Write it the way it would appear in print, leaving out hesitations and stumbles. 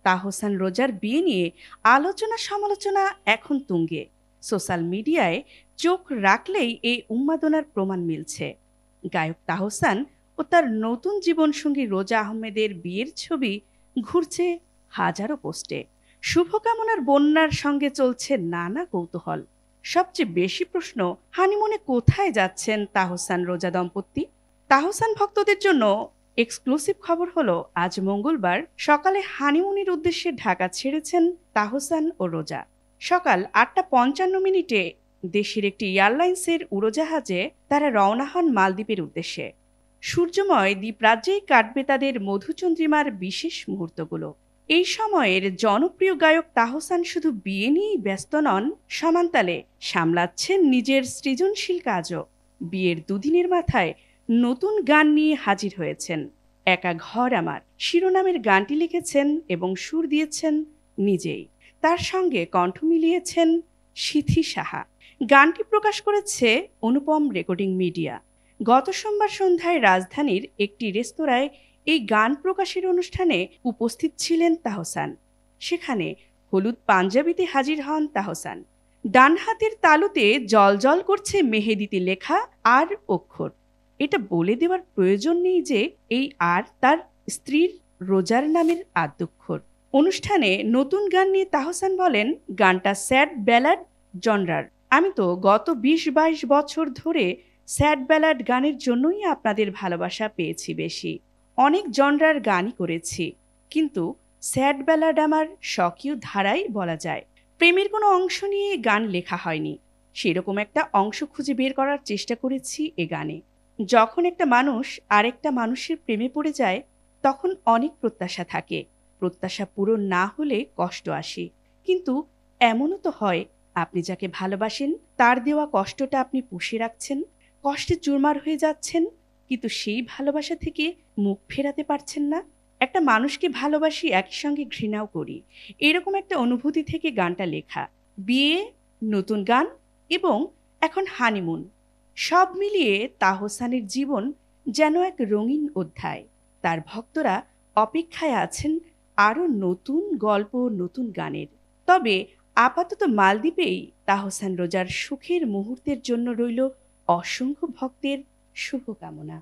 তাহসান রোজার বিয়ে নিয়ে আলোচনা সমালোচনা এখন তুঙ্গে। সোশ্যাল মিডিয়ায় চোখ রাখলেই এই উন্মাদনার প্রমাণ মিলছে। গায়ক তাহসান ও তার নতুন জীবনসঙ্গী রোজা আহমেদের বিয়ের ছবি ঘুরছে হাজারো পোস্টে। শুভকামনার বন্যার সঙ্গে চলছে নানা কৌতূহল। সবচেয়ে বেশি প্রশ্ন, হানিমুনে কোথায় যাচ্ছেন তাহসান রোজা দম্পতি? তাহসান ভক্তদের জন্য এক্সক্লুসিভ খবর হলো, আজ মঙ্গলবার সকালে হানিমুনের উদ্দেশ্যে ঢাকা ছেড়েছেন তাহসান ও রোজা। সকাল ৮টা ৫৫ দেশের একটি এয়ারলাইন্সের উড়োজাহাজে তারা রওনা হন মালদ্বীপের উদ্দেশ্যে। সূর্যময় দ্বীপরাজ্যেই কাটবে তাদের মধুচন্দ্রিমার বিশেষ মুহূর্তগুলো। এই সময়ের জনপ্রিয় গায়ক তাহসান শুধু বিয়ে নিয়েই ব্যস্ত নন, সমান্তালে সামলাচ্ছেন নিজের সৃজনশীল কাজও। বিয়ের দুদিনের মাথায় নতুন গান নিয়ে হাজির হয়েছেন। একা ঘর আমার শিরোনামের গানটি লিখেছেন এবং সুর দিয়েছেন নিজেই। তার সঙ্গে কণ্ঠ মিলিয়েছেন সিথি সাহা। গানটি প্রকাশ করেছে অনুপম রেকর্ডিং মিডিয়া। গত সোমবার সন্ধ্যায় রাজধানীর একটি রেস্তোরাঁয় এই গান প্রকাশের অনুষ্ঠানে উপস্থিত ছিলেন তাহসান। সেখানে হলুদ পাঞ্জাবিতে হাজির হন তাহসান। ডান হাতের তালুতে জলজল করছে মেহেদিতে লেখা আর অক্ষর। এটা বলে দেওয়ার প্রয়োজন নেই যে এই আর তার স্ত্রীর রোজার নামের আদ্যক্ষর। অনুষ্ঠানে নতুন গান নিয়ে তাহসান বলেন, গানটা স্যাড ব্যালাড জনরার। আমি তো গত ২০-২২ বছর ধরে স্যাড ব্যালাড গানের জন্যই আপনাদের ভালোবাসা পেয়েছি বেশি। অনেক জনরার গানই করেছি, কিন্তু স্যাড ব্যালাড আমার স্বকীয় ধারাই বলা যায়। প্রেমের কোনো অংশ নিয়ে গান লেখা হয়নি, সেরকম একটা অংশ খুঁজে বের করার চেষ্টা করেছি এ গানে। যখন একটা মানুষ আরেকটা মানুষের প্রেমে পড়ে যায়, তখন অনেক প্রত্যাশা থাকে। প্রত্যাশা পূরণ না হলে কষ্ট আসে, কিন্তু এমনও তো হয় আপনি যাকে ভালোবাসেন তার দেওয়া কষ্টটা আপনি পুষে রাখছেন, কষ্টে চুরমার হয়ে যাচ্ছেন, কিন্তু সেই ভালোবাসা থেকে মুখ ফেরাতে পারছেন না। একটা মানুষকে ভালোবাসি, একই সঙ্গে ঘৃণাও করি, এরকম একটা অনুভূতি থেকে গানটা লেখা। বিয়ে, নতুন গান এবং এখন হানিমুন, সব মিলিয়ে তাহসানের জীবন যেন এক রঙিন অধ্যায়। তার ভক্তরা অপেক্ষায় আছেন আরও নতুন গল্প, নতুন গানের। তবে আপাতত মালদ্বীপেই তাহসান রোজার সুখের মুহূর্তের জন্য রইল অসংখ্য ভক্তের শুভকামনা।